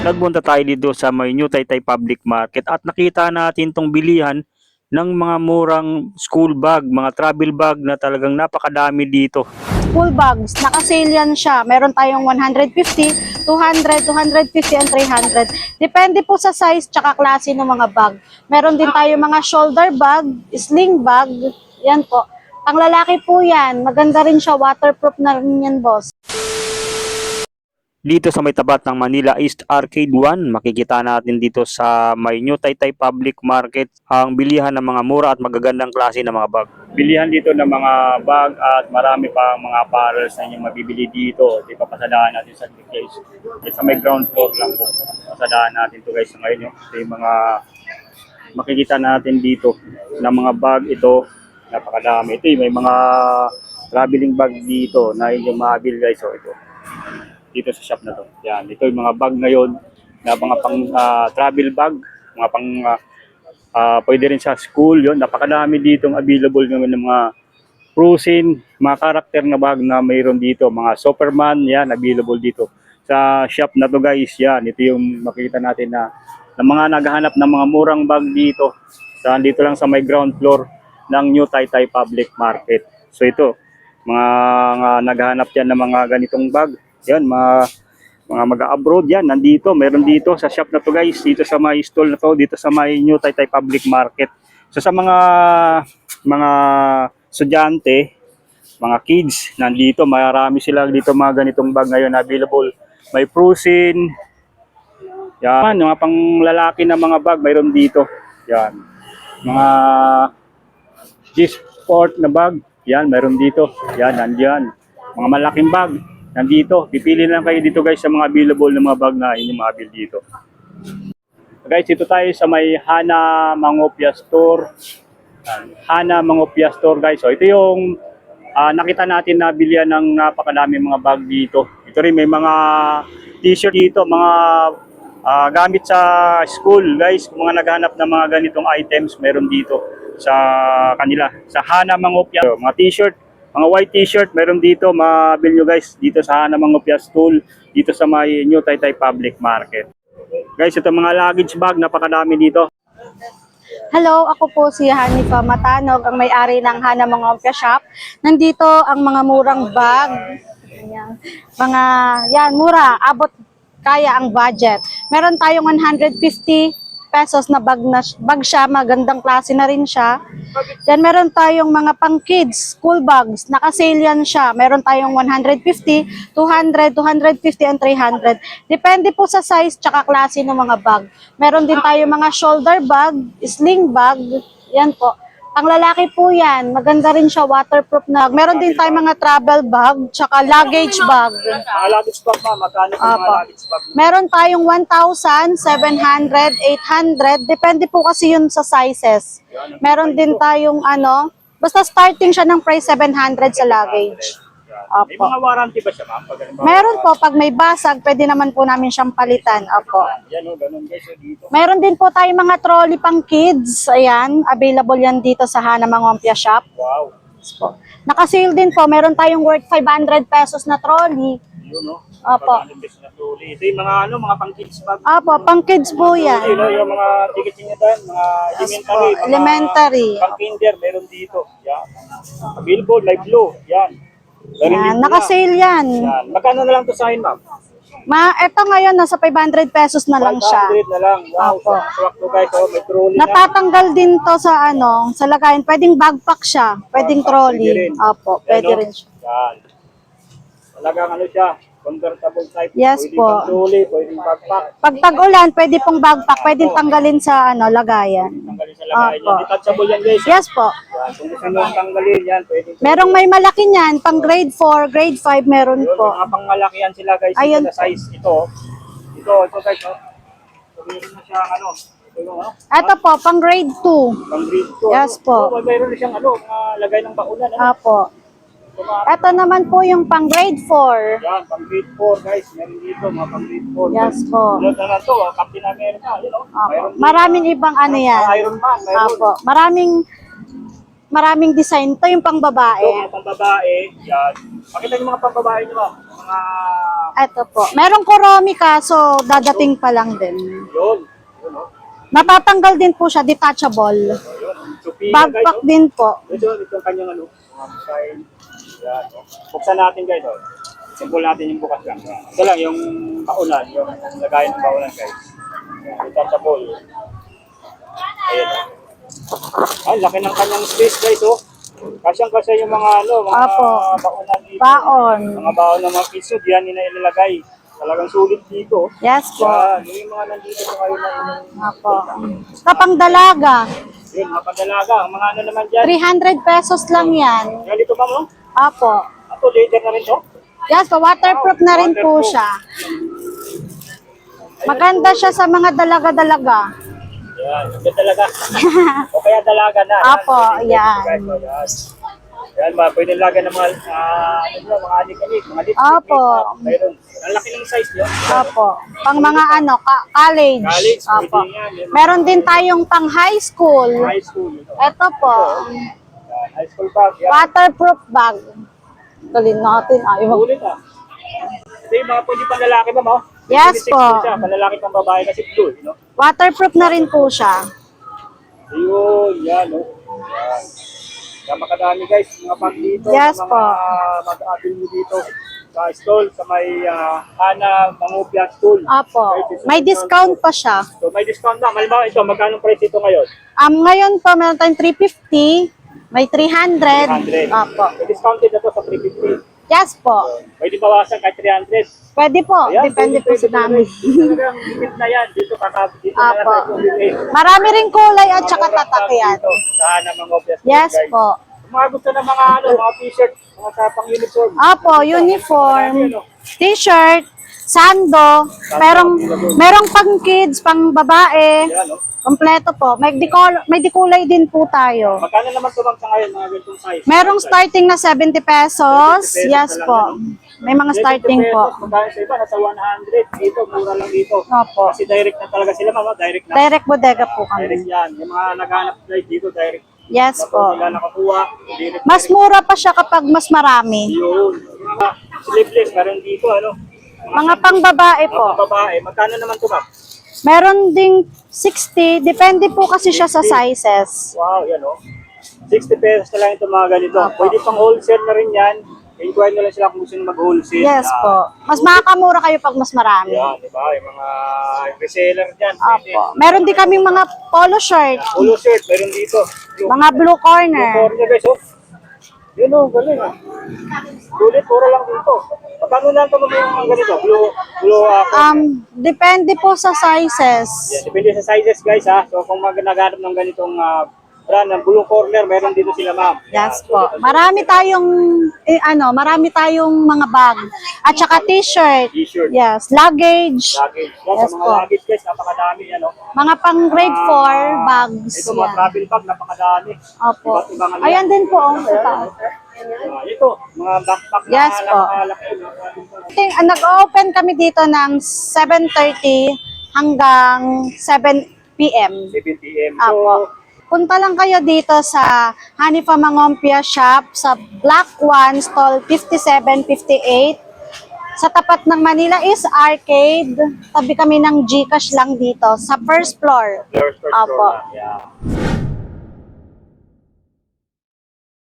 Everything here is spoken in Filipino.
Nagpunta tayo dito sa may New Taytay Public Market at nakita natin tong bilihan ng mga murang school bag, mga travel bag na talagang napakadami dito. School bags, naka-sale yan siya. Meron tayong 150, 200, 250, and 300. Depende po sa size tsaka klase ng mga bag. Meron din tayo mga shoulder bag, sling bag. Yan po. Ang lalaki po yan. Maganda rin siya. Waterproof na rin yan, boss. Dito sa may tapat ng Manila East Arcade 1, makikita natin dito sa may New Taytay Public Market ang bilihan ng mga mura at magagandang klase ng mga bag. Bilihan dito ng mga bag at marami pa mga apparels na inyong mabibili dito. Di pa pasadaan natin sa place. Sa may ground floor lang po. Pasadaan natin ito guys ngayon. Ito yung mga makikita natin dito ng mga bag ito. Napakadami. Ito yung may mga traveling bag dito na inyong mabili guys. So, ito. Dito sa shop na to. Yan, ito yung mga bag ngayon na mga pang travel bag, mga pang pwede rin sa school, yon. Napakadami ditong available ngayon ng mga cruising, mga karakter na bag na mayroon dito, mga Superman, yan, available dito sa shop na to guys. Yan, ito yung makikita natin na mga naghahanap ng mga murang bag dito. Dito lang sa may ground floor ng New Taytay Public Market. So ito, mga naghahanap yan ng mga ganitong bag. Yan, mga mag-abroad yan, nandito, meron dito sa shop na to guys, dito sa may stall na to, dito sa may New Taytay Public Market. So sa mga estudyante, mga kids, nandito, marami sila dito mga ganitong bag ngayon available. May Prusin, yan, mga pang lalaki na mga bag, mayroon dito. Yan, mga G-Sport na bag, yan, mayroon dito. Yan, nandiyan. Mga malaking bag, nandito. Pipili lang kayo dito guys sa mga available na mga bag na inyong mabili dito. Guys, dito tayo sa may Hana Mangopia Store. Hana Mangopia Store guys. So ito yung nakita natin na bilihan ng napakadami mga bag dito. Ito rin may mga t-shirt dito, mga gamit sa school guys. Kung mga naghanap ng mga ganitong items, meron dito sa kanila. Sa Hana Mangopia, mga t-shirt, mga white t-shirt, meron dito, mabili nyo guys, dito sa Hana Mangopia School, dito sa may New Taytay Public Market. Guys, ito mga luggage bag, napakadami dito. Hello, ako po si Hanifa Matanog, ang may-ari ng Hana Mangopia Shop. Nandito ang mga murang bag. Ayan. Mga, yan, mura, abot kaya ang budget. Meron tayong 150 pesos na bag siya, magandang klase na rin siya. Then meron tayong mga pang kids, school bags, naka-sale yan siya. Meron tayong 150, 200, 250, and 300. Depende po sa size tsaka klase ng mga bag. Meron din tayong mga shoulder bag, sling bag, yan po. Ang lalaki po yan, maganda rin siya, waterproof na. Meron din tayong mga travel bag, tsaka luggage bag. Mga luggage bag pa, magkano yung mga luggage bag? Meron tayong 1,000, 700, 800. Depende po kasi yun sa sizes. Meron din tayong basta starting siya ng price 700 sa luggage. May mga warranty ba siya ma'am? Meron po, pag may basag, pwede naman po namin siyang palitan. Opo. Yan o, ganun guys, dito. Meron din po tayong mga trolley pang kids. Ayan, available yan dito sa Hana Mangopia Shop. Wow. Naka-sale din po, meron tayong worth 500 pesos na trolley. Yun o. Opo. Ito yung mga mga pang kids bag. Opo, pang kids po yan. Yung mga tickets niya doon, mga elementary. Elementary. Pang kinder, meron dito. Yan. Available, live blue. Yan. Yan, naka-sale yan. Yan. Magkano na lang to sa akin ma'am? Eto ngayon, nasa 500 pesos na lang siya. 500 na lang. Wow. Opo. Swak to guys. Oh, may trolley na. Natatanggal din to sa sa lagayan. Pwedeng backpack siya. Pwedeng trolley. Opo, pwede rin siya. Yan. Talagang siya. Convertible type. Yes pwede po. pang trolley, pwedeng backpack. Pag tag-ulan, pwede pong backpack. Pwedeng tanggalin sa lagayan. Tanggalin sa lagayan. Opo. Yan. Detachable yan guys. Yes po. Yan. Kung gusto nyo tanggalin yan, pwede. Merong may malaki niyan. Pang grade 4, grade 5 meron Yun, po. mga pangmalaki yan sila guys. Ayun Ito na size. Ito guys. Oh. So, meron na siyang Ito yung Ito po, pang grade 2. pang grade 2. Yes po. Mayroon na siyang lagay ng baunan. Opo. Ito naman po yung pang grade 4. Yan, pang grade 4 guys. Meron dito mga pang grade 4. Yes po. Yun na to, Captain America. Yun o. Opo. Maraming ibang yan. Iron Man. Meron. Opo. Maraming design. Ito yung pang babae. Ito, mga pang babae. Yan. Pakita niyo mga pang babae niyo ma'am. Mga Ito po. Merong Kuromi kaso dadating pa lang din. Yun. Yun, oh. Natatanggal din po siya, detachable. Yun. Sophia, guys, Backpack oh. din po. Ito ang kanyang ano, mga style. Yan, oh. Buksan natin guys, oh. Simple natin yung bukas lang. Yan. Ito lang, yung kaunan, yung lagayan ng kaunan guys. Detachable. Ayan, oh. Ay, laki ng kanyang space guys, oh. Kasyang-kasya yung mga ano, mga Apo. baonan dito. Baon. Mga baon ng mga kiso, diyan nila ilalagay. Talagang sulit dito. Yes po. Yan, yung mga nandito sa ngayon na yung Apo. Tapang dalaga. yun, mga pandalaga. Ang mga ano naman dyan. 300 pesos lang yan. Yan dito ma'am, oh. Apo. Ito, leather na rin to. Yes po, waterproof na rin po siya. Maganda siya sa mga dalaga-dalaga. Yan, yan talaga. O kaya dalaga na. Apo, yan. Yan, pwede lagyan ng mga, mga anik-anik, mga lipstick. Apo. Mayroon. Ang laki ng size yun. Opo. Pang mga ano, college. College, Opo. pwede yan. Yan. Meron din tayong pang high school. High school. Ito po. Yan, high school bag. Yan. Waterproof bag. Tuloy natin. Ay, Ulit ah. Ito yung mga pwede pang lalaki ba mo? Yes po. Siya, panlalaki pang babae kasi blue, you know? Waterproof na rin po siya. Ayun, yan, oh. Yan. Kaya makadami guys, mga pang dito, Yes mga po. mag-atin mo dito sa stall, sa may Hana Mangupia School. Opo. May discount pa siya. So may discount na. Malimbawa ito, magkano price ito ngayon? Ngayon po, meron tayong 350. May 300. 300. Opo. So discounted na to sa 350. Yes po. Pwede bawasan kahit 300. Pwede po. Ayan, Depende po pwede, sa dami. Talagang limit na yan. Dito dito na Apo. lang tayo bumili. Marami rin kulay at saka Mga tatak murang yan. dito sa Hana Mangupia School, Yes guys. po. Kung mga gusto ng mga ano, mga t-shirt, mga sa pang-uniform. Opo, uniform, t-shirt, sando, merong pang kids, pang babae, Yan, no? kompleto po. May dikulay din po tayo. Magkano naman tumag sa ngayon mga ganitong size? Merong starting na 70 pesos. Yes po. May mga starting po. Magkano sa iba, nasa 100. Dito, mura lang dito. Opo. Kasi direct na talaga sila, mama. Direct na. Direct bodega po Direct kami. yan. Yung mga naghanap guys dito, direct. Yes Tapos po. nila nakakuha. Direct. Mas mura pa siya kapag mas marami. Yun. Yung mga sleeveless, meron dito, ano. Mga pang babae Mga po. babae, magkano naman tumag? Meron ding 60. Depende po kasi siya sa sizes. Wow, yan o. 60 pesos na lang ito mga ganito. Opo. Pwede pang wholesale na rin yan. Inquire nyo lang sila kung gusto nyo mag-wholesale. Yes Yan. po. Mas makakamura kayo pag mas marami. Yan, di ba? Yung mga reseller dyan. pwede. Opo. Meron din kaming mga polo shirt, Polo shirt, meron dito. Yung mga blue corner. corner guys, oh. Yun oh, galing ah. Sulit, pura lang dito. Paano lang ito yung ganito? Blue Depende po sa sizes. yeah, depende sa sizes guys ha. So kung naghanap ng ganitong brand ng blue corner, meron dito sila ma'am. Yes po. Marami tayong mga bag. At saka t-shirt. T-shirt, Yes. Luggage. luggage. Yan, Yes sa mga po. luggage guys, napakadami yan oh. Mga pang grade 4 bags. Ito mga Yan. travel bag, napakadami. Opo. Iba't ibang ano. Ayan din po. Sa taas. Ito, mga backpack na Yes po. napakalaki. Nag-open kami dito ng 7:30 hanggang 7 p.m. 7 p.m. Apo. Punta lang kayo dito sa Hanifa Mangompia Shop sa Block 1, stall 5758. Sa tapat ng Manila is Arcade. Tabi kami ng GCash lang dito sa first floor. First Apo. floor na. Yeah.